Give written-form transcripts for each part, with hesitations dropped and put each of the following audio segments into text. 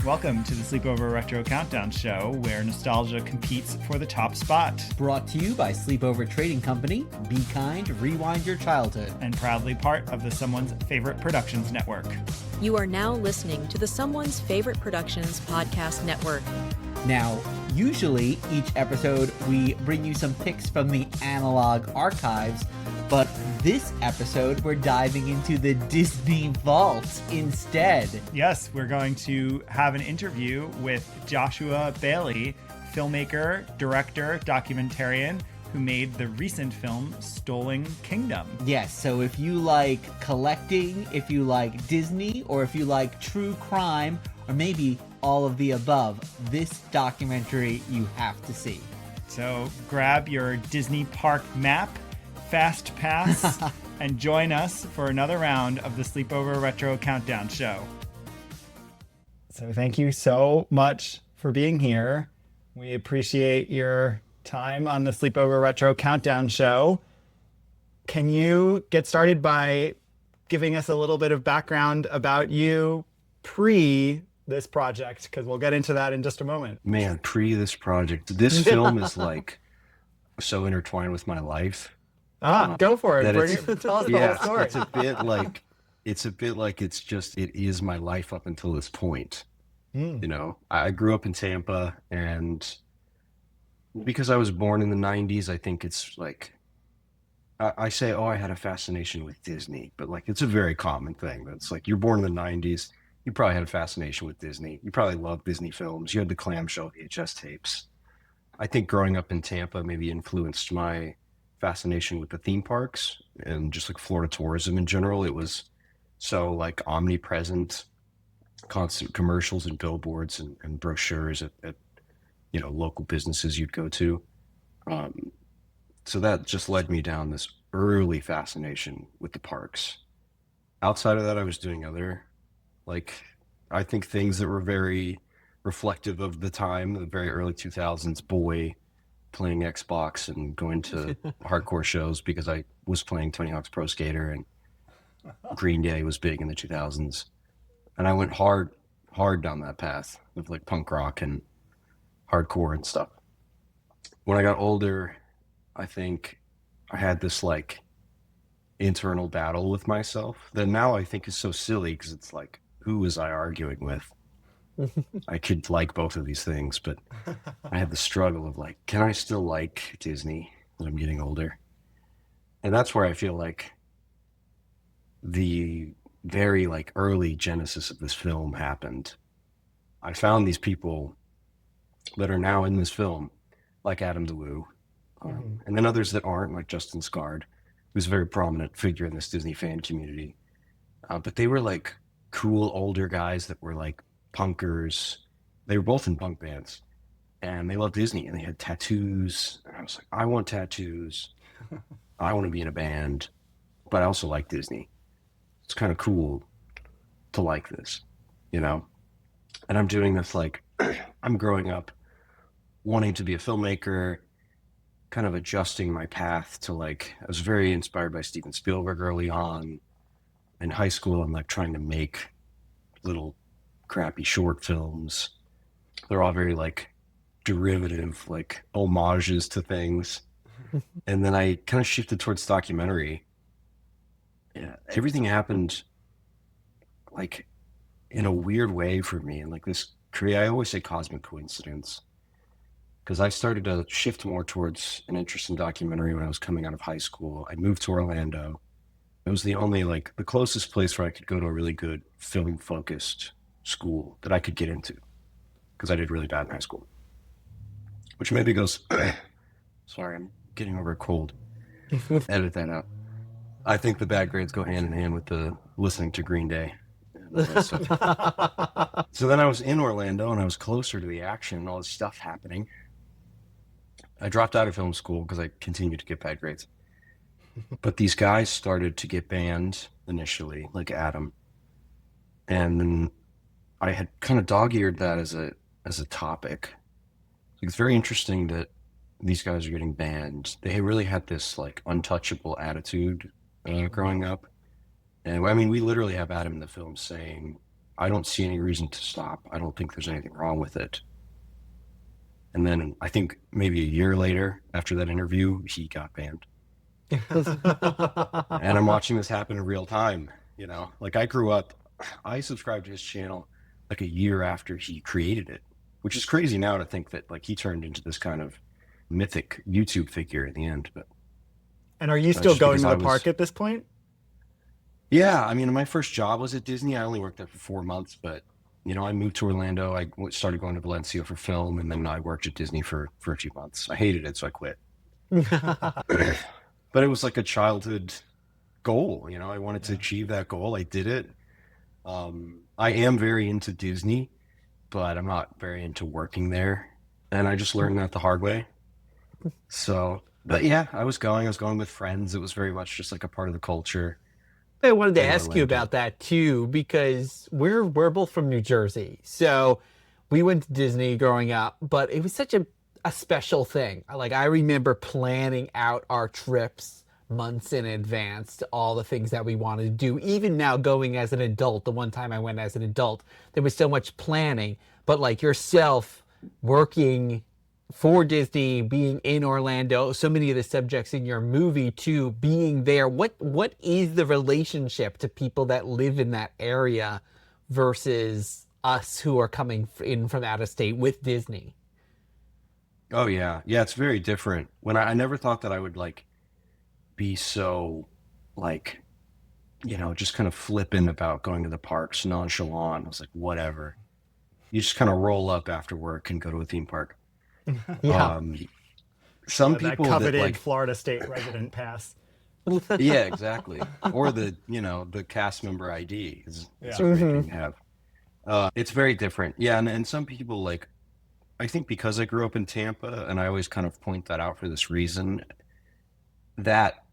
Welcome to the Sleepover Retro Countdown Show, where nostalgia competes for the top spot. Brought to you by Sleepover Trading Company. Be kind, rewind your childhood. And proudly part of the Someone's Favorite Productions Network. You are now listening to the Someone's Favorite Productions podcast network. Now, usually each episode we bring you some picks from the analog archives, but this episode we're diving into the Disney Vault instead. Yes, we're going to have an interview with Joshua Bailey, filmmaker, director, documentarian, who made the recent film Stolen Kingdom. Yes, so if you like collecting, if you like Disney, or if you like true crime, or maybe all of the above, this documentary you have to see. So grab your Disney park map, Fast Pass, and join us for another round of the Sleepover Retro Countdown Show. So thank you so much for being here. We appreciate your time on the Sleepover Retro Countdown Show. Can you get started by giving us a little bit of background about you pre this project? Because we'll get into that in just a moment. Man, pre this project, this film is like so intertwined with my life. Go for it. Tell us the whole story. It's a bit like it is my life up until this point. You know, I grew up in Tampa, and because I was born in the 90s, I think it's like, I say, I had a fascination with Disney, but like, it's a very common thing. That's like, you're born in the 90s, you probably had a fascination with Disney. You probably loved Disney films. You had the clamshell VHS tapes. I think growing up in Tampa maybe influenced my fascination with the theme parks and just like Florida tourism in general. It was so like omnipresent, constant commercials and billboards and brochures at you know, local businesses you'd go to. So that just led me down this early fascination with the parks. Outside of that, I was doing other, like, I think things that were very reflective of the time, the very early 2000s boy playing Xbox and going to hardcore shows because I was playing Tony Hawk's Pro Skater, and Green Day was big in the 2000s. And I went hard down that path of like punk rock and hardcore and stuff. When I got older, I think I had this like internal battle with myself that now I think is so silly, because it's like, who was I arguing with? I could like both of these things, but I had the struggle of like, can I still like Disney as I'm getting older? And that's where I feel like the very like early genesis of this film happened. I found these people that are now in this film, like Adam DeWoo, and then others that aren't, like Justin Scard, who's a very prominent figure in this Disney fan community. But they were like cool older guys that were like punkers. They were both in punk bands, and they loved Disney, and they had tattoos. And I was like, I want tattoos. I want to be in a band, but I also like Disney. It's kind of cool to like this, you know? And I'm doing this like, I'm growing up wanting to be a filmmaker, kind of adjusting my path to like, I was very inspired by Steven Spielberg early on. In high school, I'm like trying to make little crappy short films. They're all very like derivative, like homages to things. And then I kind of shifted towards documentary. Yeah, everything happened like in a weird way for me. And like this, I always say cosmic coincidence, because I started to shift more towards an interest in documentary when I was coming out of high school. I moved to Orlando. It was the only, like, the closest place where I could go to a really good film-focused school that I could get into, because I did really bad in high school. Which maybe goes, sorry, I'm getting over a cold. Edit that out. I think the bad grades go hand in hand with the listening to Green Day. So then I was in Orlando, and I was closer to the action and all this stuff happening. I dropped out of film school because I continued to get bad grades. But these guys started to get banned initially, like Adam. And then I had kind of dog-eared that as a topic. It's very interesting that these guys are getting banned. They really had this like untouchable attitude growing up. And I mean, we literally have Adam in the film saying, I don't see any reason to stop. I don't think there's anything wrong with it. And then I think maybe a year later, after that interview, he got banned. And I'm watching this happen in real time. Like I grew up, I subscribed to his channel like a year after he created it, which is crazy now to think that like he turned into this kind of mythic YouTube figure in the end. But And are you still just going because to I the was- park at this point? Yeah, I mean, my first job was at Disney. I only worked there for 4 months, but I moved to Orlando. I started going to Valencia for film, and then I worked at Disney for a few months. I hated it, so I quit. But it was like a childhood goal. I wanted to achieve that goal. I did it. I am very into Disney, but I'm not very into working there. And I just learned that the hard way. So, but yeah, I was going with friends. It was very much just like a part of the culture. I wanted to in ask you Orlando. about that too, because we're both from New Jersey. So we went to Disney growing up, but it was such a special thing. Like I remember planning out our trips months in advance to all the things that we wanted to do. Even now going as an adult, the one time I went as an adult, there was so much planning, but like yourself working for Disney, being in Orlando, so many of the subjects in your movie too, being there, what is the relationship to people that live in that area versus us who are coming in from out of state with Disney? Oh yeah. Yeah, it's very different. When I never thought that I would like be so like, just kind of flippant about going to the parks, nonchalant. I was like, whatever. You just kind of roll up after work and go to a theme park. Yeah. Some That people coveted that like, Florida State resident pass. yeah, exactly. Or the cast member ID is a Yeah. great thing to have. It's very different. Yeah. And some people like, I think because I grew up in Tampa and I always kind of point that out for this reason, that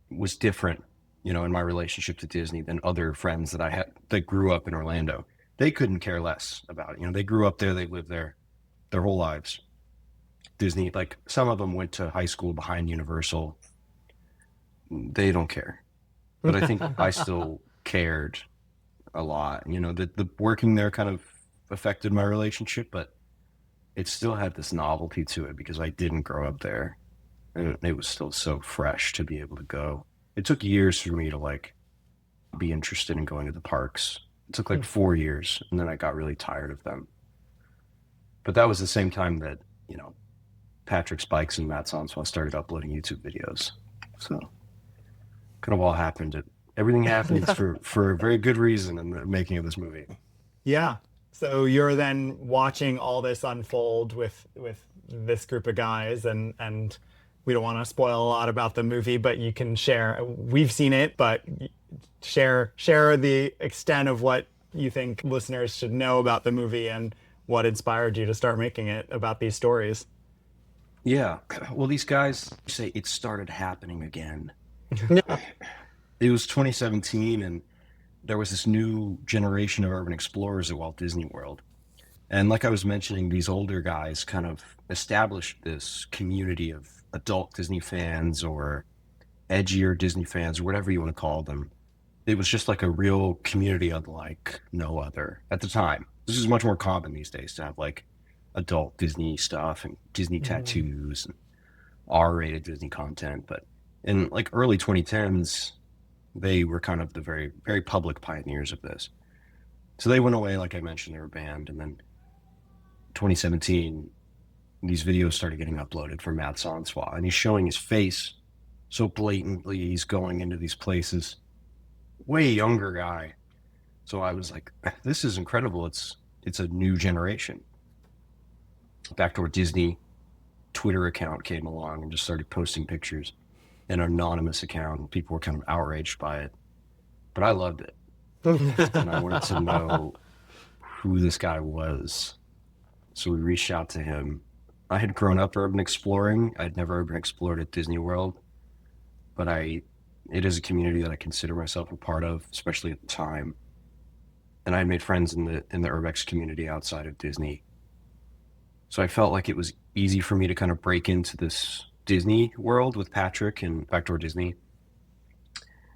was different, in my relationship to Disney than other friends that I had that grew up in Orlando. They couldn't care less about it. They grew up there, they lived there their whole lives. Disney, like some of them went to high school behind Universal. They don't care. But I think I still cared a lot. The working there kind of affected my relationship, but it still had this novelty to it because I didn't grow up there. And it was still so fresh to be able to go. It took years for me to like be interested in going to the parks. It took like 4 years, and then I got really tired of them. But that was the same time that, Patrick Spikes and Matt Sonswa started uploading YouTube videos. So kind of all happened. Everything happens for a very good reason in the making of this movie. Yeah. So you're then watching all this unfold with this group of guys, and we don't want to spoil a lot about the movie, but you can share. We've seen it, but share the extent of what you think listeners should know about the movie and what inspired you to start making it about these stories. Yeah. Well, these guys say it started happening again. It was 2017, and there was this new generation of urban explorers at Walt Disney World. And like I was mentioning, these older guys kind of established this community of adult Disney fans or edgier Disney fans or whatever you want to call them. It was just like a real community unlike no other at the time. This is much more common these days to have like adult Disney stuff and Disney tattoos and R-rated Disney content. But in like early 2010s, they were kind of the very, very public pioneers of this. So they went away, like I mentioned, they were banned. And then 2017, these videos started getting uploaded from Matt Sonswa, and he's showing his face so blatantly. He's going into these places. Way younger guy. So I was like, this is incredible. It's a new generation. Backdoor Disney Twitter account came along and just started posting pictures. An anonymous account. People were kind of outraged by it. But I loved it. And I wanted to know who this guy was. So we reached out to him. I had grown up urban exploring. I'd never urban explored at Disney World. But it is a community that I consider myself a part of, especially at the time. And I had made friends in the urbex community outside of Disney. So I felt like it was easy for me to kind of break into this Disney world with Patrick and Backdoor Disney.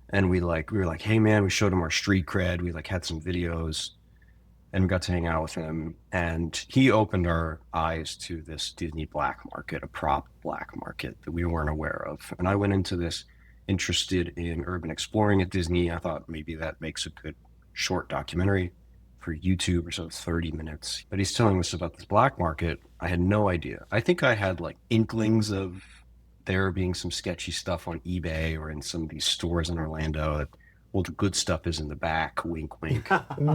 And we were like, hey man, we showed him our street cred. We like had some videos. and we got to hang out with him. And he opened our eyes to this Disney black market, a prop black market that we weren't aware of. And I went into this interested in urban exploring at Disney. I thought maybe that makes a good short documentary for YouTube or so, 30 minutes. But he's telling us about this black market. I had no idea. I think I had like inklings of there being some sketchy stuff on eBay or in some of these stores in Orlando that, well, the good stuff is in the back, wink, wink.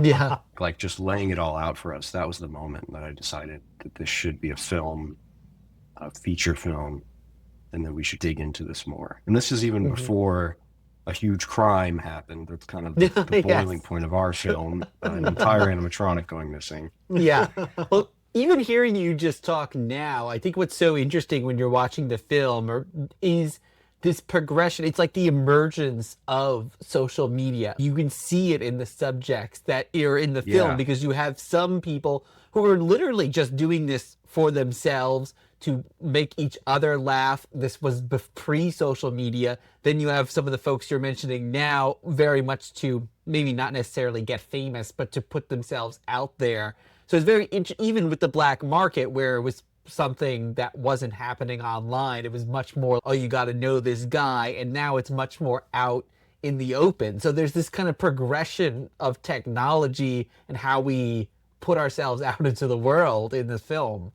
Yeah. Like just laying it all out for us. That was the moment that I decided that this should be a film, a feature film, and that we should dig into this more. And this is even before a huge crime happened. That's kind of the boiling point of our film, an entire animatronic going missing. Yeah. Well, even hearing you just talk now, I think what's so interesting when you're watching the film is this progression. It's like the emergence of social media. You can see it in the subjects that are in the film because you have some people who are literally just doing this for themselves to make each other laugh. This was pre-social media. Then you have some of the folks you're mentioning now very much to maybe not necessarily get famous, but to put themselves out there. So it's very even with the black market where it was something that wasn't happening online. It was much more, oh, you got to know this guy. And now it's much more out in the open. So there's this kind of progression of technology and how we put ourselves out into the world in the film.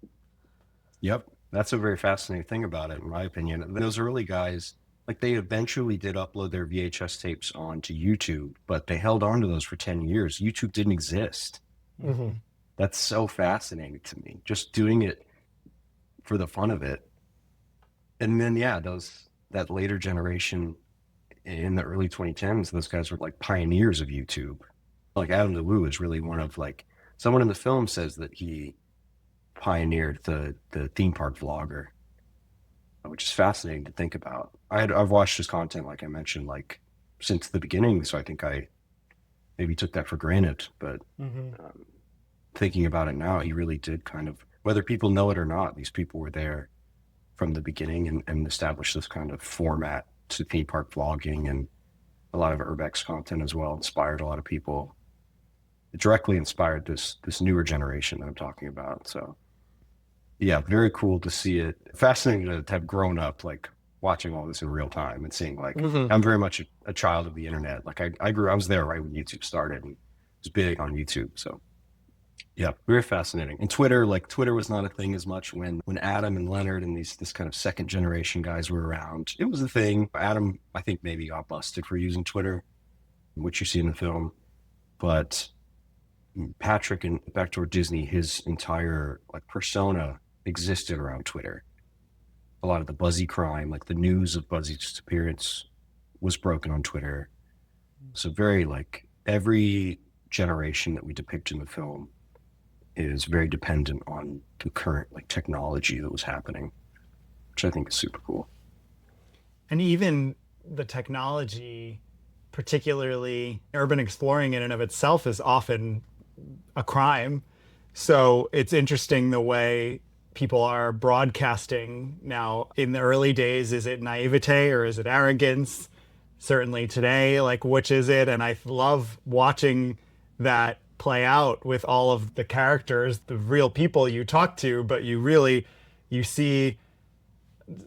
Yep. That's a very fascinating thing about it, in my opinion. Those early guys, like they eventually did upload their VHS tapes onto YouTube, but they held on to those for 10 years. YouTube didn't exist. Mm-hmm. That's so fascinating to me. Just doing it for the fun of it. And then, that later generation in the early 2010s, those guys were like pioneers of YouTube. Like Adam DeLue is really one of like, someone in the film says that he pioneered the theme park vlogger, which is fascinating to think about. I've watched his content, like I mentioned, like since the beginning. So I think I maybe took that for granted, but thinking about it now, he really did kind of, whether people know it or not, these people were there from the beginning and established this kind of format to theme park vlogging, and a lot of urbex content as well inspired a lot of people. It directly inspired this newer generation that I'm talking about. So yeah, very cool to see it. Fascinating to have grown up like watching all this in real time and seeing like I'm very much a child of the internet. Like I was there right when YouTube started and was big on YouTube. So yeah, very fascinating. And Twitter was not a thing as much when Adam and Leonard and this kind of second generation guys were around. It was a thing. Adam, I think, maybe got busted for using Twitter, which you see in the film. But Patrick and Backdoor Disney, his entire like persona existed around Twitter. A lot of the Buzzy crime, like the news of Buzzy's disappearance, was broken on Twitter. So very like every generation that we depict in the film is very dependent on the current like technology that was happening, which I think is super cool. And even the technology, particularly urban exploring in and of itself, is often a crime. So it's interesting the way people are broadcasting now. In the early days, is it naivete or is it arrogance? Certainly today, like, which is it? And I love watching that play out with all of the characters, the real people you talk to, but you see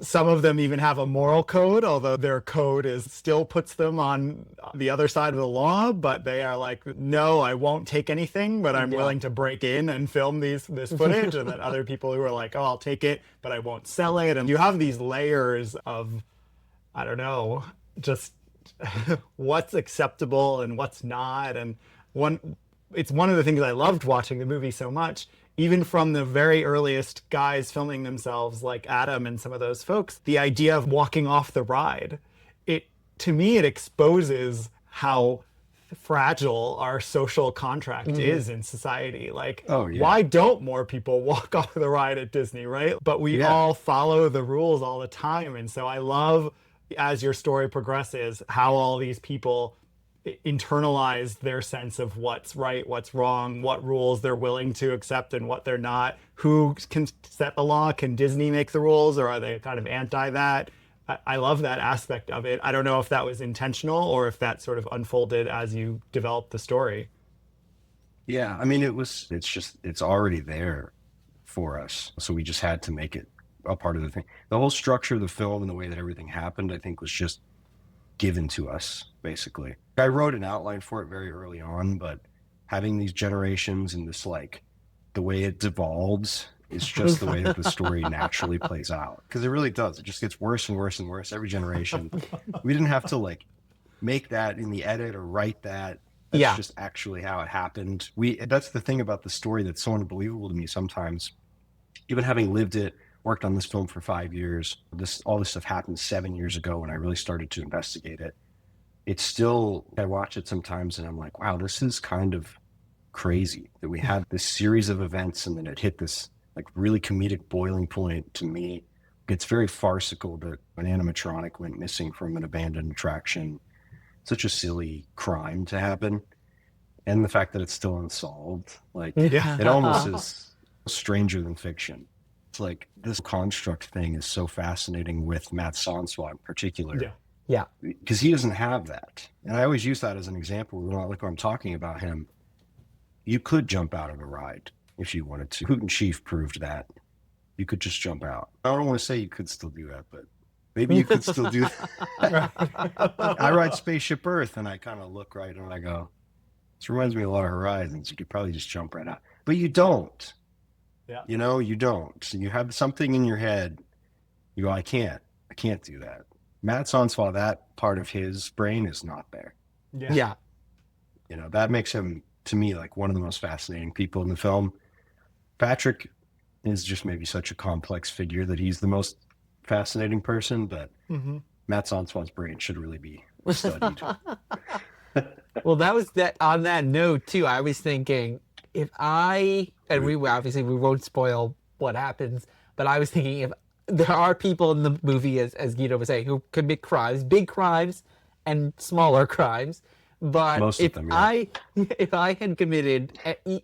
some of them even have a moral code, although their code still puts them on the other side of the law, but they are like, no, I won't take anything, but I'm willing to break in and film this footage. And then other people who are like, oh, I'll take it, but I won't sell it. And you have these layers of, I don't know, just what's acceptable and what's not. And it's one of the things I loved watching the movie so much, even from the very earliest guys filming themselves like Adam and some of those folks, the idea of walking off the ride, to me, it exposes how fragile our social contract is in society. Like, why don't more people walk off the ride at Disney, right? But we all follow the rules all the time. And so I love, as your story progresses, how all these people internalize their sense of what's right, what's wrong, what rules they're willing to accept and what they're not. Who can set the law? Can Disney make the rules, or are they kind of anti that? I love that aspect of it. I don't know if that was intentional or if that sort of unfolded as you developed the story. Yeah, I mean, it's already there for us. So we just had to make it a part of the thing. The whole structure of the film and the way that everything happened, I think, was just given to us, basically. I wrote an outline for it very early on, but having these generations and this, like, the way it devolves is just the way that the story naturally plays out. Because it really does. It just gets worse and worse and worse every generation. We didn't have to, like, make that in the edit or write that. That's just actually how it happened. That's the thing about the story that's so unbelievable to me sometimes. Even having lived it, worked on this film for 5 years, all this stuff happened 7 years ago when I really started to investigate it. It's still, I watch it sometimes and I'm like, wow, this is kind of crazy that we had this series of events and then it hit this like really comedic boiling point. To me, it's very farcical that an animatronic went missing from an abandoned attraction. Such a silly crime to happen. And the fact that it's still unsolved, like it almost is stranger than fiction. It's like this construct thing is so fascinating with Matt Sansois in particular. Yeah. Because he doesn't have that. And I always use that as an example when I'm talking about him. You could jump out of a ride if you wanted to. Hoot and Chief proved that. You could just jump out. I don't want to say you could still do that, but maybe you could still do that. I ride Spaceship Earth and I kind of look right and I go, this reminds me a lot of Horizons. You could probably just jump right out. But you don't. Yeah. You know, you don't. So you have something in your head. You go, I can't do that. Matt Sansois, that part of his brain is not there. Yeah. You know, that makes him, to me, like one of the most fascinating people in the film. Patrick is just maybe such a complex figure that he's the most fascinating person, but Matt Sansois' brain should really be studied. Well, that was that. On that note, too, I was thinking we obviously we won't spoil what happens, but I was thinking if there are people in the movie, as Guido was saying, who commit crimes, big crimes and smaller crimes. But Most of them, yeah. if I had committed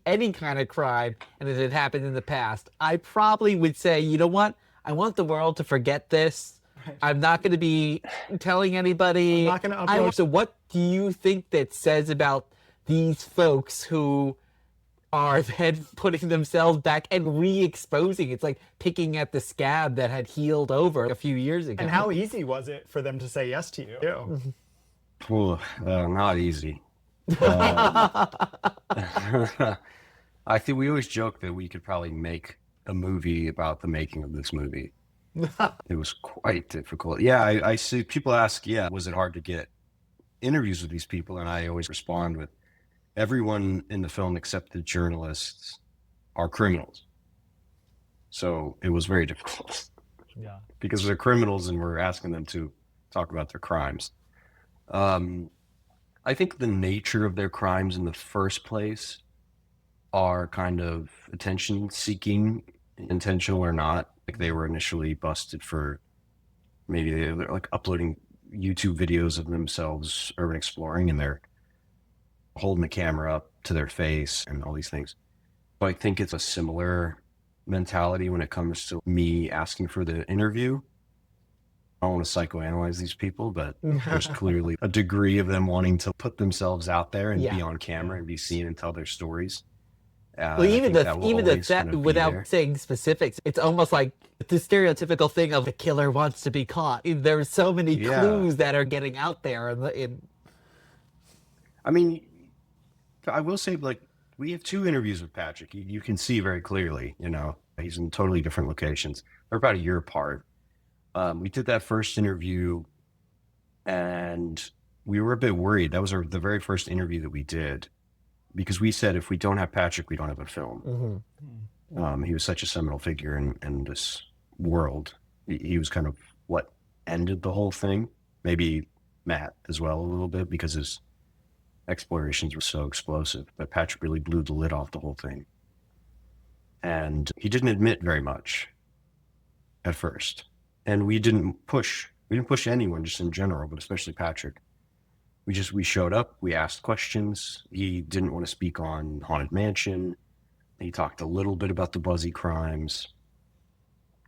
any kind of crime and it had happened in the past, I probably would say, you know what? I want the world to forget this. I'm not going to be telling anybody. I'm not going to upload. So what do you think that says about these folks who are then putting themselves back and re-exposing? It's like picking at the scab that had healed over a few years ago. And how easy was it for them to say yes to you? Ooh, not easy. I think we always joke that we could probably make a movie about the making of this movie. It was quite difficult. Yeah, I see people ask, was it hard to get interviews with these people? And I always respond with, everyone in the film except the journalists are criminals. So it was very difficult. Yeah. Because they're criminals and we're asking them to talk about their crimes. I think the nature of their crimes in the first place are kind of attention seeking, intentional or not. Like they were initially busted for maybe they're like uploading YouTube videos of themselves urban exploring and they're holding the camera up to their face and all these things. But I think it's a similar mentality when it comes to me asking for the interview. I don't want to psychoanalyze these people, but there's clearly a degree of them wanting to put themselves out there and be on camera and be seen and tell their stories. Well, even that without saying specifics, it's almost like the stereotypical thing of the killer wants to be caught. There's so many clues that are getting out there. I mean, I will say, like, we have 2 interviews with Patrick. You can see very clearly, you know, he's in totally different locations. They're about a year apart. We did that first interview and we were a bit worried. That was the very first interview that we did because we said, if we don't have Patrick, we don't have a film. He was such a seminal figure in this world. He was kind of what ended the whole thing. Maybe Matt as well a little bit because his explorations were so explosive, but Patrick really blew the lid off the whole thing. And he didn't admit very much at first. And we didn't push anyone just in general, but especially Patrick. We showed up, we asked questions. He didn't want to speak on Haunted Mansion. He talked a little bit about the Buzzy crimes,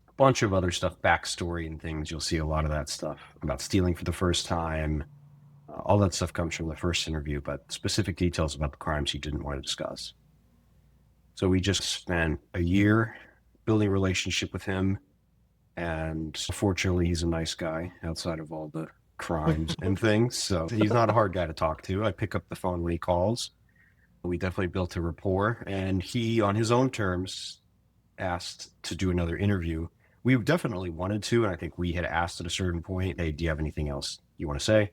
a bunch of other stuff, backstory and things. You'll see a lot of that stuff about stealing for the first time. All that stuff comes from the first interview, but specific details about the crimes he didn't want to discuss. So we just spent a year building a relationship with him. And fortunately, he's a nice guy outside of all the crimes and things. So he's not a hard guy to talk to. I pick up the phone when he calls. We definitely built a rapport. And he, on his own terms, asked to do another interview. We definitely wanted to. And I think we had asked at a certain point, hey, do you have anything else you want to say?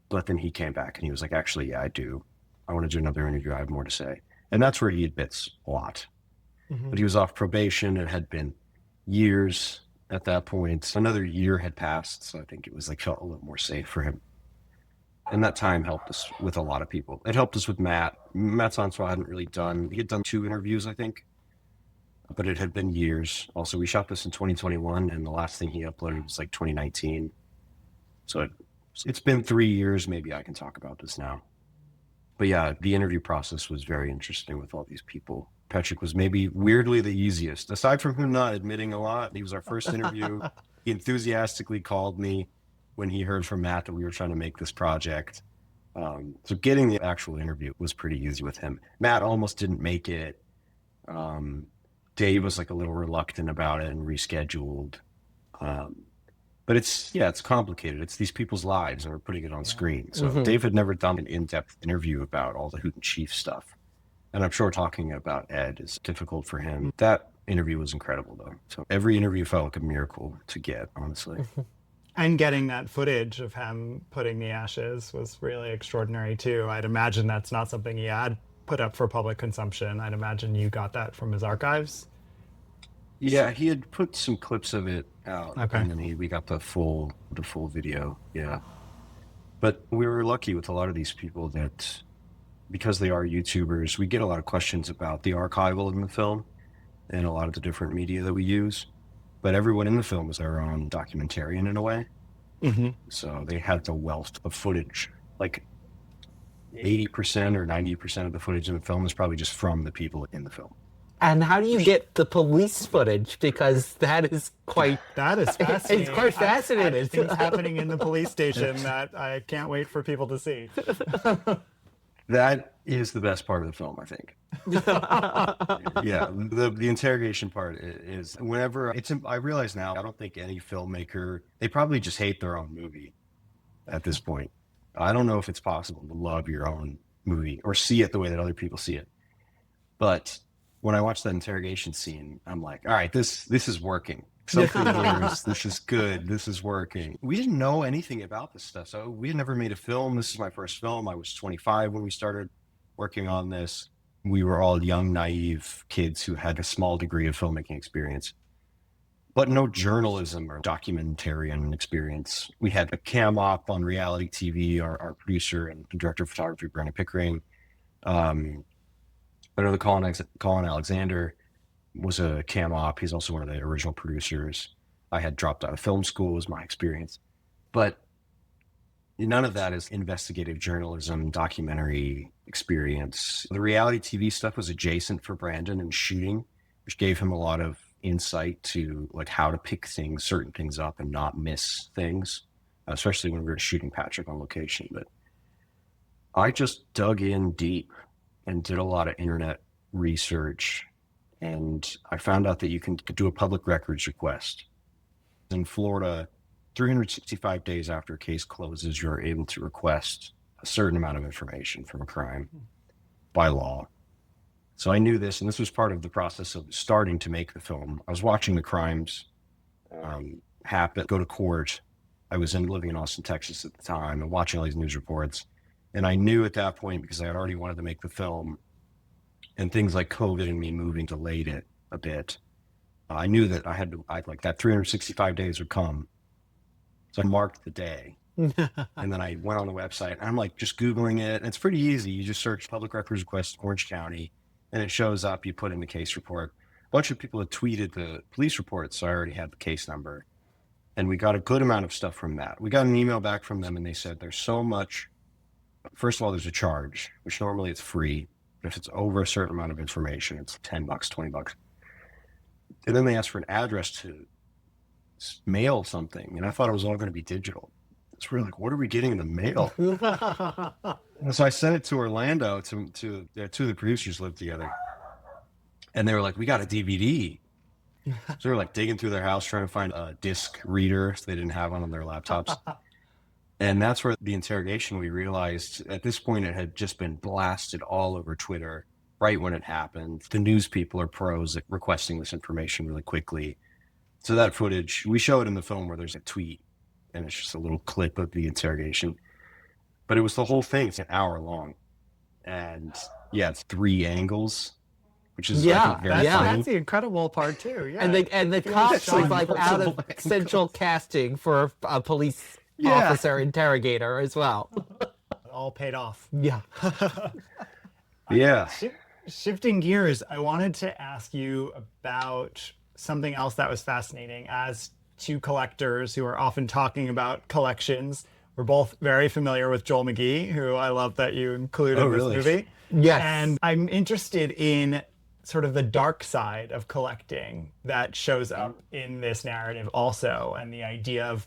But then he came back and he was like, actually, yeah, I do. I want to do another interview. I have more to say. And that's where he admits a lot. But he was off probation. It had been years at that point. Another year had passed. So I think it was like felt a little more safe for him. And that time helped us with a lot of people. It helped us with Matt. Matt Sonswell hadn't really done, he had done 2 interviews, I think. But it had been years. Also, we shot this in 2021, and the last thing he uploaded was like 2019. So it's been 3 years. Maybe I can talk about this now. But yeah, the interview process was very interesting with all these people. Patrick was maybe weirdly the easiest. Aside from him not admitting a lot, he was our first interview. He enthusiastically called me when he heard from Matt that we were trying to make this project. So getting the actual interview was pretty easy with him. Matt almost didn't make it. Dave was like a little reluctant about it and rescheduled. But it's complicated. It's these people's lives and we're putting it on screen. So Dave had never done an in-depth interview about all the Hoot and Chief stuff. And I'm sure talking about Ed is difficult for him. That interview was incredible though. So every interview felt like a miracle to get, honestly. And getting that footage of him putting the ashes was really extraordinary too. I'd imagine that's not something he had put up for public consumption. I'd imagine you got that from his archives. Yeah, he had put some clips of it out, Okay. and then we got the full video. Yeah, but we were lucky with a lot of these people that, because they are YouTubers, we get a lot of questions about the archival in the film and a lot of the different media that we use. But everyone in the film is their own documentarian in a way. So they had the wealth of footage. Like 80% or 90% of the footage in the film is probably just from the people in the film. And how do you get the police footage? Because that is quite... That is fascinating. It's quite fascinating. Things happening in the police station that I can't wait for people to see. That is the best part of the film, I think. Yeah, the interrogation part is whenever I realize now, I don't think any filmmaker, they probably just hate their own movie at this point. I don't know if it's possible to love your own movie or see it the way that other people see it. But when I watch that interrogation scene, I'm like, all right, this is working. Something here this is good. This is working. We didn't know anything about this stuff. So we had never made a film. This is my first film. I was 25 when we started working on this. We were all young, naive kids who had a small degree of filmmaking experience, but no journalism or documentarian experience. We had a cam op on reality TV, our producer and director of photography, Brandon Pickering. Another Colin Alexander was a cam op. He's also one of the original producers. I had dropped out of film school, was my experience. But none of that is investigative journalism, documentary experience. The reality TV stuff was adjacent for Brandon and shooting, which gave him a lot of insight to like how to pick certain things up and not miss things, especially when we were shooting Patrick on location. But I just dug in deep and did a lot of internet research. And I found out that you can do a public records request. In Florida, 365 days after a case closes, you're able to request a certain amount of information from a crime by law. So I knew this, and this was part of the process of starting to make the film. I was watching the crimes happen, go to court. I was living in Austin, Texas at the time, and watching all these news reports. And I knew at that point, because I had already wanted to make the film, and things like COVID and me moving delayed it a bit, I knew that like that 365 days would come. So I marked the day. And then I went on the website, and I'm like just Googling it. And it's pretty easy. You just search public records request Orange County, and it shows up. You put in the case report. A bunch of people had tweeted the police reports, so I already had the case number. And we got a good amount of stuff from that. We got an email back from them, and they said there's so much. First of all, there's a charge, which normally it's free. But if it's over a certain amount of information, it's $10, $20. And then they asked for an address to mail something. And I thought it was all going to be digital. It's really like, what are we getting in the mail? And so I sent it to Orlando, to two of the producers lived together. And they were like, we got a DVD. So they were like digging through their house trying to find a disc reader so they didn't have one on their laptops. And that's where the interrogation, we realized at this point it had just been blasted all over Twitter right when it happened. The news people are pros at requesting this information really quickly. So that footage, we show it in the film where there's a tweet and it's just a little clip of the interrogation. But it was the whole thing. It's an hour long. And yeah, it's 3 angles, which is I think, very funny. That's the incredible part too. Yeah. And the cops was like out of central casting for a police officer interrogator as well. It all paid off. Yeah. Yeah. Shifting gears, I wanted to ask you about something else that was fascinating. As two collectors who are often talking about collections, we're both very familiar with Joel McGee, who I love that you include in this movie. Yes. And I'm interested in sort of the dark side of collecting that shows up in this narrative also, and the idea of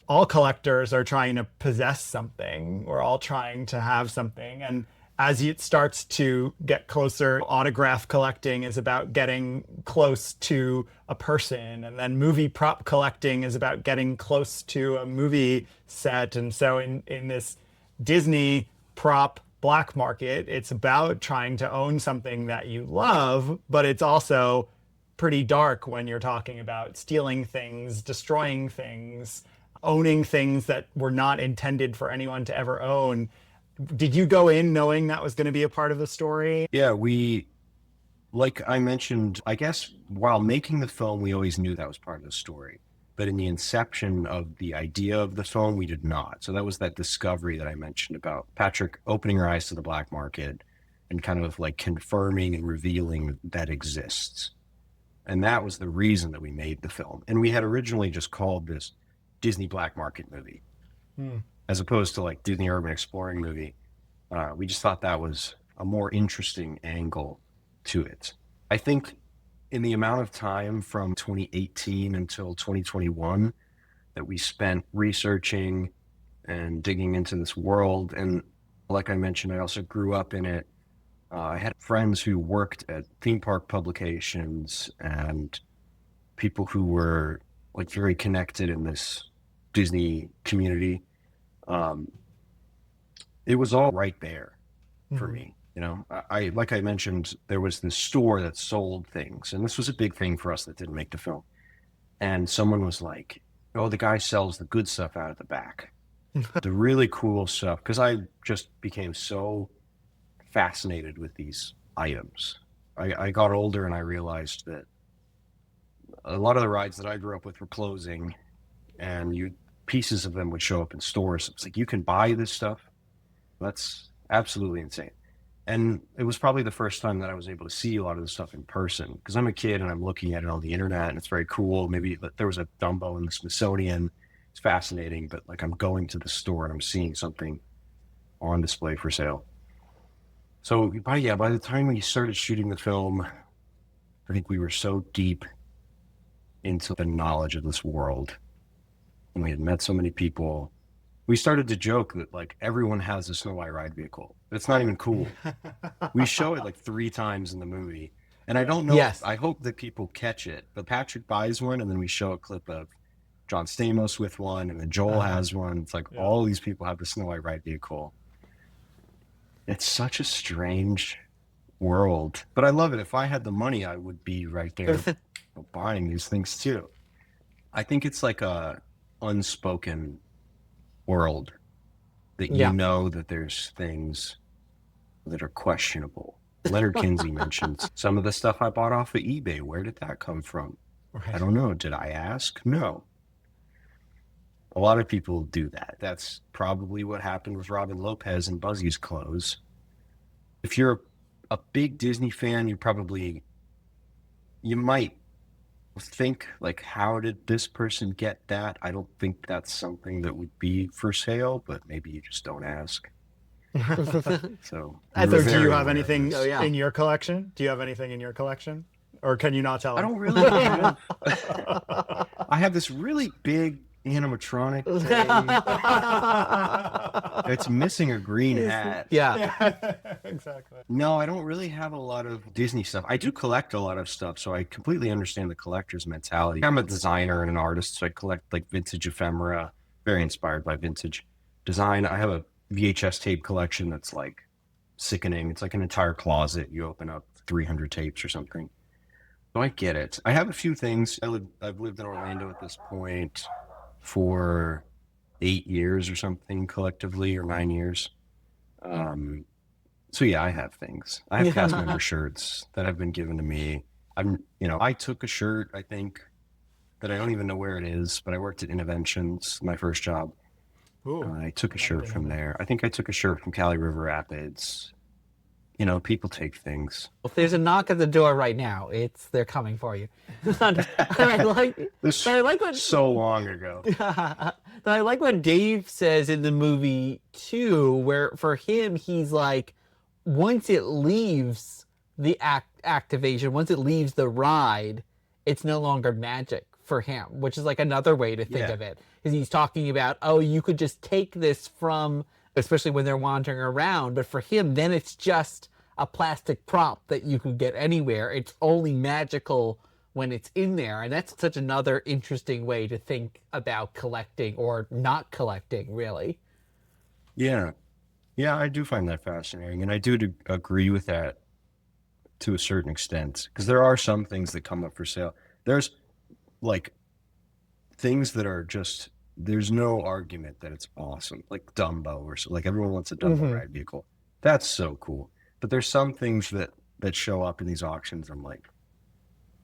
all collectors are trying to possess something. We're all trying to have something. And as it starts to get closer, autograph collecting is about getting close to a person. And then movie prop collecting is about getting close to a movie set. And so in this Disney prop black market, it's about trying to own something that you love, but it's also pretty dark when you're talking about stealing things, destroying things, owning things that were not intended for anyone to ever own. Did you go in knowing that was going to be a part of the story? Yeah, like I mentioned, I guess while making the film, we always knew that was part of the story. But in the inception of the idea of the film, we did not. So that was that discovery that I mentioned about Patrick opening her eyes to the black market and kind of like confirming and revealing that exists. And that was the reason that we made the film. And we had originally just called this Disney Black Market movie. As opposed to like Disney Urban Exploring movie. We just thought that was a more interesting angle to it. I think in the amount of time from 2018 until 2021 that we spent researching and digging into this world, and like I mentioned, I also grew up in it. I had friends who worked at theme park publications and people who were like very connected in this Disney community. It was all right there for me. You know, I like I mentioned, there was this store that sold things, and this was a big thing for us that didn't make the film. And someone was like, oh, the guy sells the good stuff out of the back. The really cool stuff, because I just became so fascinated with these items. I got older and I realized that a lot of the rides that I grew up with were closing, and pieces of them would show up in stores. It's like, you can buy this stuff. That's absolutely insane. And it was probably the first time that I was able to see a lot of this stuff in person, because I'm a kid and I'm looking at it on the internet and it's very cool. Maybe there was a Dumbo in the Smithsonian. It's fascinating, but like I'm going to the store and I'm seeing something on display for sale. So by the time we started shooting the film, I think we were so deep into the knowledge of this world, and we had met so many people. We started to joke that like everyone has a Snow White ride vehicle. It's not even cool. We show it like 3 times in the movie, and I don't know. Yes. I hope that people catch it. But Patrick buys one, and then we show a clip of John Stamos with one, and then Joel has one. It's like all these people have the Snow White ride vehicle. It's such a strange world, but I love it. If I had the money, I would be right there buying these things too. I think it's like a unspoken world that you know that there's things that are questionable. Leonard Kinsey mentions some of the stuff I bought off of eBay. Where did that come from? Right. I don't know. Did I ask? No. A lot of people do that. That's probably what happened with Robin Lopez and Buzzy's clothes. If you're a big Disney fan, you might think like, how did this person get that? I don't think that's something that would be for sale, but maybe you just don't ask. So do you have anything in your collection? Do you have anything in your collection? Or can you not tell? I don't really have. I have this really big animatronic thing. It's missing a green hat. Yeah. Exactly. No, I don't really have a lot of Disney stuff. I do collect a lot of stuff, so I completely understand the collector's mentality. I'm a designer and an artist, so I collect like vintage ephemera, very inspired by vintage design. I have a VHS tape collection that's like sickening. It's like an entire closet. You open up 300 tapes or something. So I get it. I have a few things. I've lived in Orlando at this point for 8 years or something collectively, or 9 years. So yeah, I have things. I have cast member shirts that have been given to me. I took a shirt, I think, that I don't even know where it is, but I worked at Interventions, my first job. Ooh. I took a shirt from there. I think I took a shirt from Cali River Rapids. People take things. If there's a knock at the door right now, they're coming for you. I like what So long ago. I like what Dave says in the movie too, where for him he's like, once it leaves the activation, once it leaves the ride, it's no longer magic for him, which is like another way to think of it. Is he's talking about, oh, you could just take this from, especially when they're wandering around, but for him, then it's just a plastic prop that you can get anywhere. It's only magical when it's in there. And that's such another interesting way to think about collecting or not collecting, really. Yeah. Yeah, I do find that fascinating. And I do agree with that to a certain extent, because there are some things that come up for sale. There's like things that are just, there's no argument that it's awesome, like Dumbo, or so, like everyone wants a Dumbo ride vehicle. That's so cool. But there's some things that show up in these auctions. I'm like,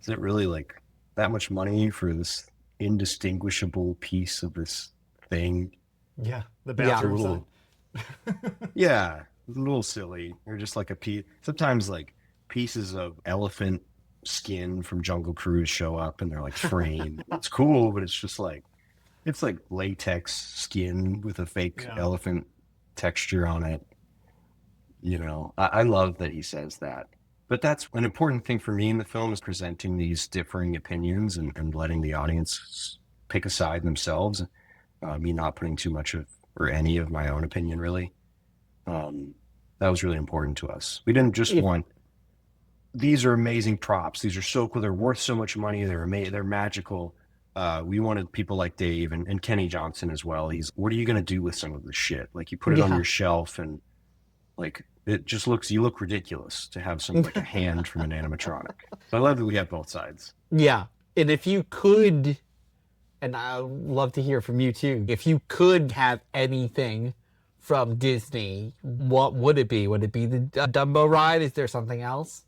is it really like that much money for this indistinguishable piece of this thing? Yeah, the bathroom sign. Yeah, a little silly. Or just like a piece. Sometimes like pieces of elephant skin from Jungle Cruise show up and they're like framed. It's cool, but it's just like, it's like latex skin with a fake elephant texture on it. I love that he says that. But that's an important thing for me in the film, is presenting these differing opinions and letting the audience pick a side themselves. Me not putting too much of, or any of my own opinion, really. That was really important to us. We didn't just want, these are amazing props. These are so cool. They're worth so much money. They're magical. We wanted people like Dave and Kenny Johnson as well. What are you going to do with some of this shit? Like, you put it on your shelf and like, it just you look ridiculous to have some, like a hand from an animatronic. So I love that we have both sides. Yeah. And if you could, and I'd love to hear from you too, if you could have anything from Disney, what would it be? Would it be the Dumbo ride? Is there something else?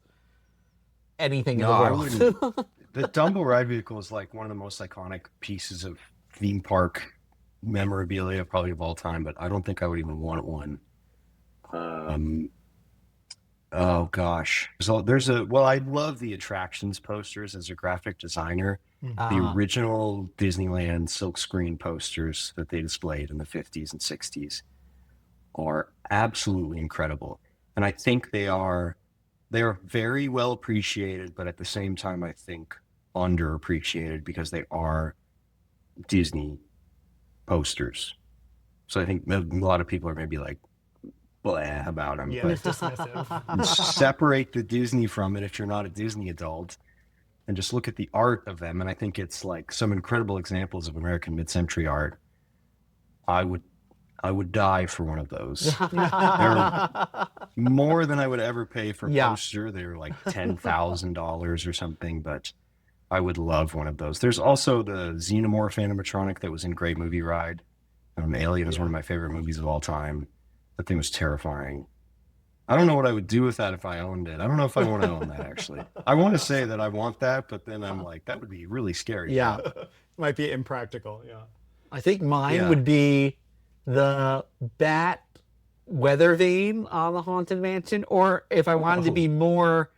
Anything in the world? I wouldn't. The Dumbo ride vehicle is like one of the most iconic pieces of theme park memorabilia probably of all time, but I don't think I would even want one. Oh gosh. So I love the attractions posters as a graphic designer. The original Disneyland silkscreen posters that they displayed in the 50s and 60s are absolutely incredible. And I think they are very well appreciated, but at the same time, I think underappreciated, because they are Disney posters. So I think a lot of people are maybe like, blah about them. Yeah, but it's dismissive. separate the Disney from it if you're not a Disney adult, and just look at the art of them. And I think it's like some incredible examples of American mid-century art. I would die for one of those. They're more than I would ever pay for a poster. They're like $10,000 or something, but I would love one of those. There's also the Xenomorph animatronic that was in Great Movie Ride. Alien is one of my favorite movies of all time. That thing was terrifying. I don't know what I would do with that if I owned it. I don't know if I want to own that, actually. I want to say that I want that, but then I'm like, that would be really scary. Yeah. Might be impractical, yeah. I think mine would be the bat weather vane on the Haunted Mansion, or if I wanted to be more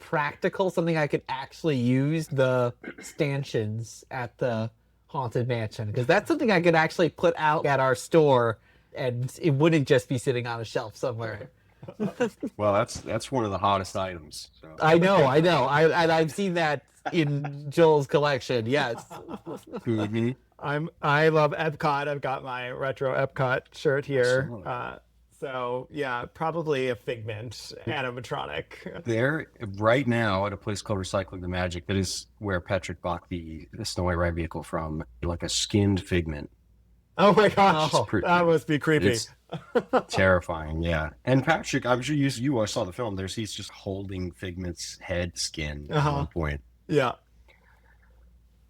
practical, something I could actually use, the stanchions at the Haunted Mansion, because that's something I could actually put out at our store and it wouldn't just be sitting on a shelf somewhere. Well, that's one of the hottest items. So. I know. I've seen that in Joel's collection. Yes. Mm-hmm. I love Epcot. I've got my retro Epcot shirt here. Absolutely. So yeah, probably a Figment animatronic. There, right now, at a place called Recycling the Magic, that is where Patrick bought the Snow White Ride vehicle from, like a skinned Figment. Oh my gosh, Oh, that must be creepy. It's terrifying, yeah. And Patrick, I'm sure you saw the film. He's just holding Figment's head skin at one point. Yeah,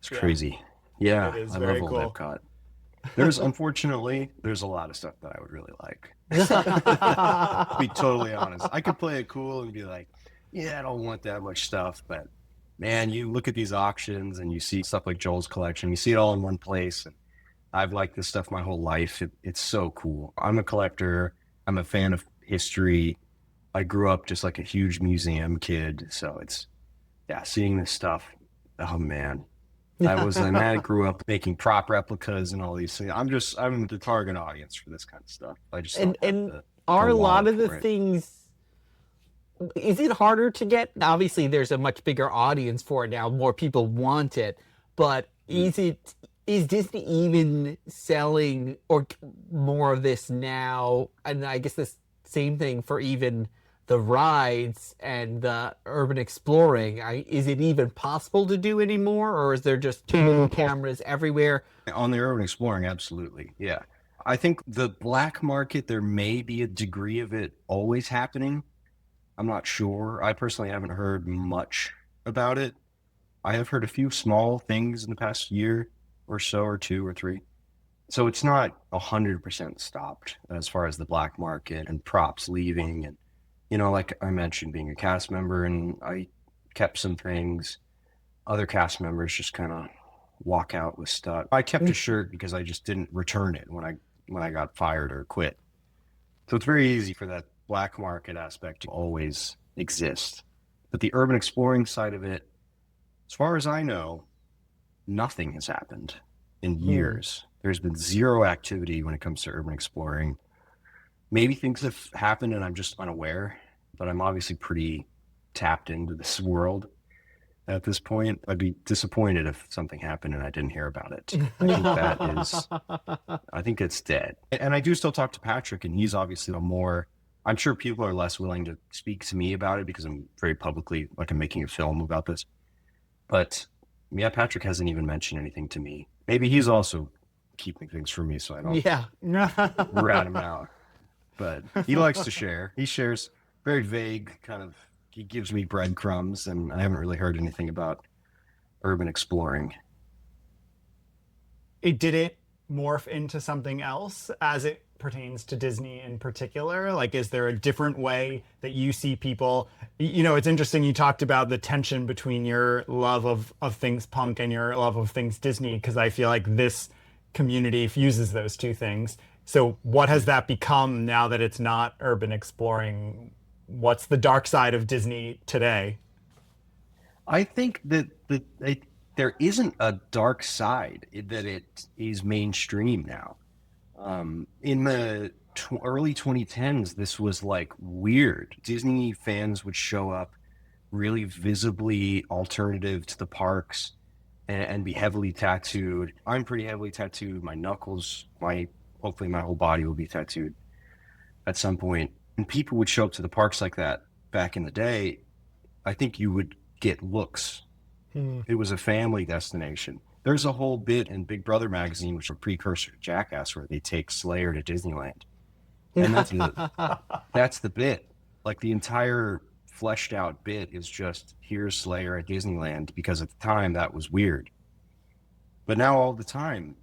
It's crazy. Yeah, it is I very love cool. old Epcot. Unfortunately, there's a lot of stuff that I would really like. To be totally honest, I could play it cool and be like, yeah, I don't want that much stuff, but man, you look at these auctions and you see stuff like Joel's collection, you see it all in one place. And I've liked this stuff my whole life. It's so cool. I'm a collector. I'm a fan of history. I grew up just like a huge museum kid. So seeing this stuff. Oh man. I grew up making prop replicas and all these things. I'm the target audience for this kind of stuff. I just and are a lot of the things, is it harder to get? Obviously there's a much bigger audience for it now, more people want it, but is Disney even selling or more of this now? And I guess the same thing for even the rides and the urban exploring. Is it even possible to do anymore, or is there just too many cameras everywhere? On the urban exploring, absolutely. Yeah. I think the black market, there may be a degree of it always happening. I'm not sure. I personally haven't heard much about it. I have heard a few small things in the past year or so, or 2 or 3. So it's not 100% stopped as far as the black market and props leaving. And, like I mentioned, being a cast member, and I kept some things. Other cast members just kind of walk out with stuff. I kept a shirt because I just didn't return it when I got fired or quit. So it's very easy for that black market aspect to always exist. But the urban exploring side of it, as far as I know, nothing has happened in years. There's been zero activity when it comes to urban exploring. Maybe things have happened and I'm just unaware, but I'm obviously pretty tapped into this world at this point. I'd be disappointed if something happened and I didn't hear about it. I think it's dead. And I do still talk to Patrick, and he's obviously I'm sure people are less willing to speak to me about it because I'm very publicly, I'm making a film about this. But yeah, Patrick hasn't even mentioned anything to me. Maybe he's also keeping things from me so I don't rat him out. But he likes to share. He shares very vague he gives me breadcrumbs, and I haven't really heard anything about urban exploring. Did it morph into something else as it pertains to Disney in particular? Like, is there a different way that you see people? It's interesting you talked about the tension between your love of things punk and your love of things Disney, because I feel like this community fuses those two things. So what has that become now that it's not urban exploring? What's the dark side of Disney today? I think that there isn't a dark side, that it is mainstream now. In the early 2010s, this was weird. Disney fans would show up really visibly alternative to the parks and be heavily tattooed. I'm pretty heavily tattooed. My knuckles, hopefully my whole body will be tattooed at some point. And people would show up to the parks like that back in the day. I think you would get looks. It was a family destination. There's a whole bit in Big Brother magazine, which is a precursor to Jackass, where they take Slayer to Disneyland. And that's the bit. The entire fleshed out bit is just, here's Slayer at Disneyland, because at the time that was weird. But now all the time,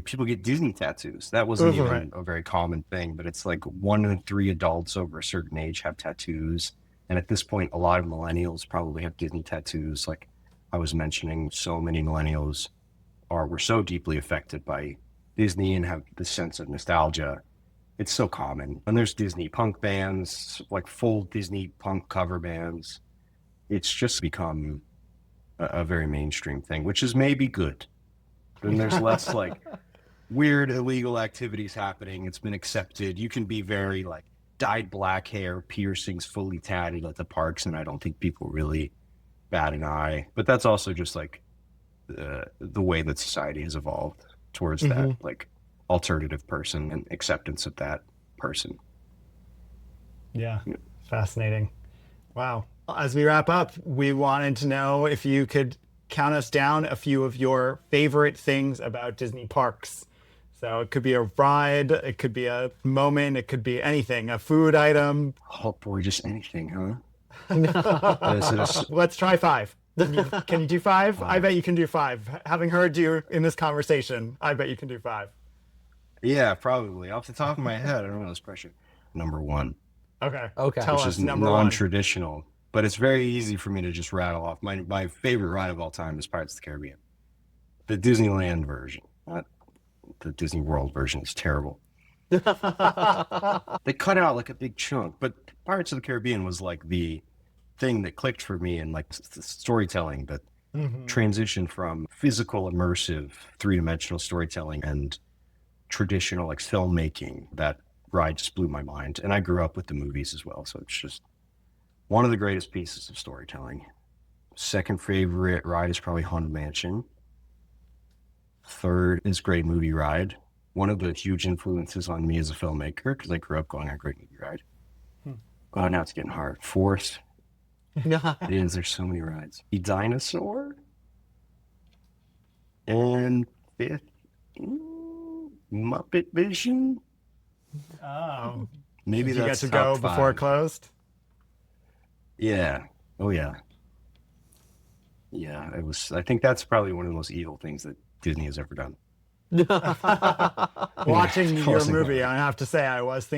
people get Disney tattoos. That wasn't even a very common thing, but it's 1 in 3 adults over a certain age have tattoos. And at this point, a lot of millennials probably have Disney tattoos. Like I was mentioning, so many millennials were so deeply affected by Disney and have this sense of nostalgia. It's so common. And there's Disney punk bands, full Disney punk cover bands. It's just become a very mainstream thing, which is maybe good. Then there's less weird illegal activities happening. It's been accepted. You can be very dyed black hair, piercings, fully tatted at the parks, and I don't think people really bat an eye. But that's also just the way that society has evolved towards that like alternative person and acceptance of that person. Yeah. Fascinating. Wow. As we wrap up, we wanted to know if you could count us down a few of your favorite things about Disney parks. So it could be a ride, it could be a moment, it could be anything, a food item. Oh boy, just anything, huh? Is it a, Let's try 5. Can you do 5? I bet you can do 5. Having heard you in this conversation, I bet you can do 5. yeah, probably. Off the top of my head, I don't know this pressure. Number 1. Okay. Okay. Tell Which us is number 1. non-traditional, but it's very easy for me to just rattle off. My favorite ride of all time is Pirates of the Caribbean. The Disneyland version, not the Disney World version, is terrible. They cut out like a big chunk, but Pirates of the Caribbean was like the thing that clicked for me in like storytelling, that transition from physical, immersive, three-dimensional storytelling and traditional like filmmaking. That ride just blew my mind, and I grew up with the movies as well, so it's just one of the greatest pieces of storytelling. Second favorite ride is probably Haunted Mansion. Third is Great Movie Ride. One of the huge influences on me as a filmmaker, because I grew up going on Great Movie Ride. Oh, now it's getting hard. Fourth is, there's so many rides. The Dinosaur. And fifth, Muppet Vision. Oh. Maybe Did you get that's to top go before it 5. closed? Yeah. Oh yeah. Yeah, it was. I think that's probably one of the most evil things that Disney has ever done. Watching your Closing movie, one. I have to say, I was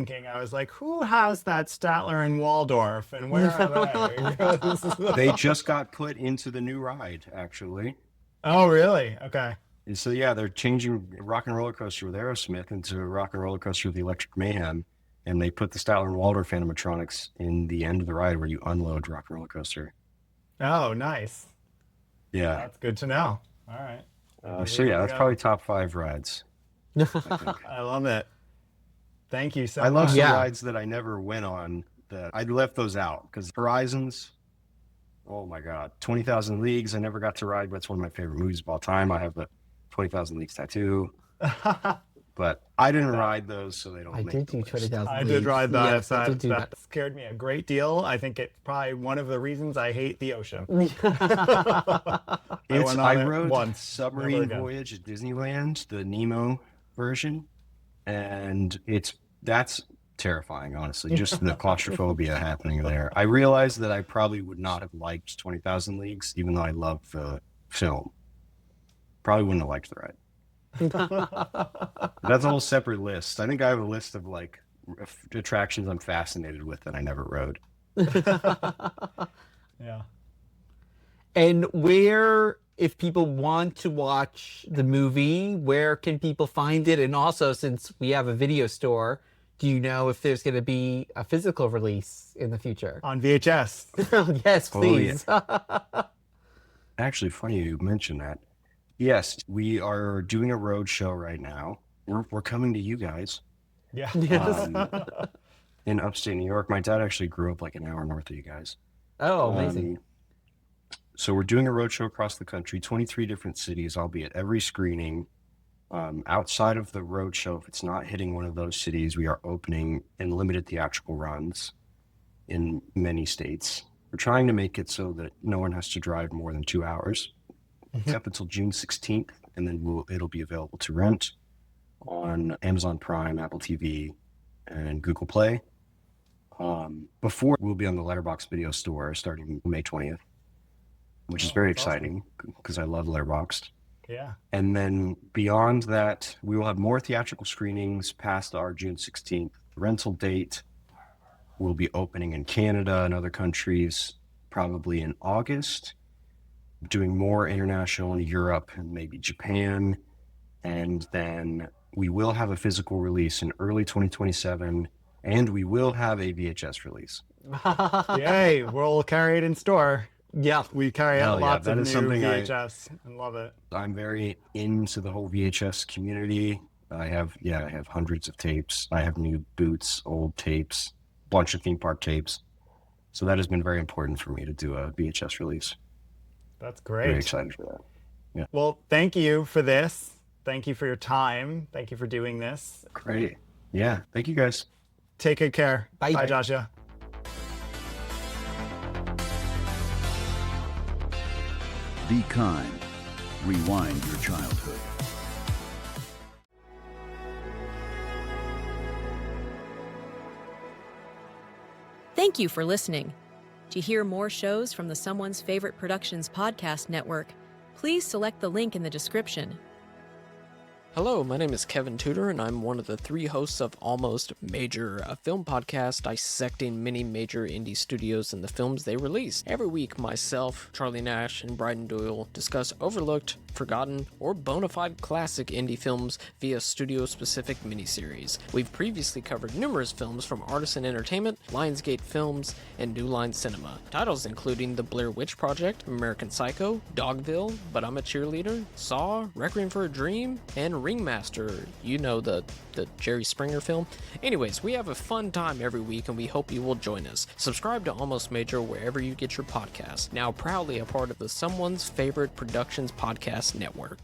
like, who has that Statler and Waldorf, and where are they? They just got put into the new ride, actually. Oh, really? Okay. And so yeah, they're changing Rock and Roller Coaster with Aerosmith into Rock and Roller Coaster with the Electric Mayhem, and they put the Statler and Waldorf animatronics in the end of the ride where you unload Rock and Roller Coaster. Oh, nice. Yeah. That's good to know. All right. So yeah, that's probably top 5 rides. I love it. Thank you so I love much. some Yeah. rides that I never went on that I left those out, because Horizons, oh my God, 20,000 Leagues, I never got to ride, but it's one of my favorite movies of all time. I have the 20,000 Leagues tattoo, but I didn't ride those, so they don't I make did the do list. 20,000 I did ride that. Yes, I did do that that. scared me a great deal. I think it's probably one of the reasons I hate the ocean. I went on it rode once, Submarine never again. Voyage at Disneyland, the Nemo version, and that's terrifying, honestly. Just the claustrophobia happening there. I realized that I probably would not have liked 20,000 Leagues, even though I loved the film. Probably wouldn't have liked the ride. That's a whole separate list. I think I have a list of like attractions I'm fascinated with that I never rode. Yeah. And where, if people want to watch the movie, where can people find it? And also, since we have a video store, do you know if there's going to be a physical release in the future? On VHS. Yes, Oh, yeah. please. Actually, funny you mentioned that. Yes, we are doing a road show right now. We're coming to you guys Yeah. in upstate New York. My dad actually grew up like an hour north of you guys. Oh, amazing. So we're doing a road show across the country, 23 different cities. I'll be at every screening. Outside of the road show, if it's not hitting one of those cities, we are opening in limited theatrical runs in many states. We're trying to make it so that no one has to drive more than 2 hours. It's up until June 16th, and then it'll be available to rent on Amazon Prime, Apple TV, and Google Play. Before, we'll be on the Letterboxd video store starting May 20th, which is very that's awesome. exciting because I love Letterboxd. Yeah. And then beyond that, we will have more theatrical screenings past our June 16th rental date. We'll be opening in Canada and other countries probably in August, doing more international in Europe and maybe Japan. And then we will have a physical release in early 2027, and we will have a VHS release. Yay. We'll carry it in store. Yeah. We carry Hell yeah, lots that of is new something VHS. I love it. I'm very into the whole VHS community. I have hundreds of tapes. I have new boots, old tapes, bunch of theme park tapes. So that has been very important for me to do a VHS release. That's Very great. excited for that. Well, thank you for this. Thank you for your time. Thank you for doing this. Great. Yeah. Thank you guys. Take good care. Bye. Bye, Joshua. Be kind. Rewind your childhood. Thank you for listening. To hear more shows from the Someone's Favorite Productions podcast network, please select the link in the description. Hello, my name is Kevin Tudor, and I'm one of the 3 hosts of Almost Major, a film podcast dissecting many major indie studios and the films they release. Every week, myself, Charlie Nash, and Bryden Doyle discuss overlooked, forgotten, or bona fide classic indie films via studio-specific miniseries. We've previously covered numerous films from Artisan Entertainment, Lionsgate Films, and New Line Cinema. Titles including The Blair Witch Project, American Psycho, Dogville, But I'm a Cheerleader, Saw, Requiem for a Dream, and Ringmaster, you know, the Jerry Springer film. Anyways, we have a fun time every week and we hope you will join us. Subscribe to Almost Major wherever you get your podcasts. Now proudly a part of the Someone's Favorite Productions podcast network.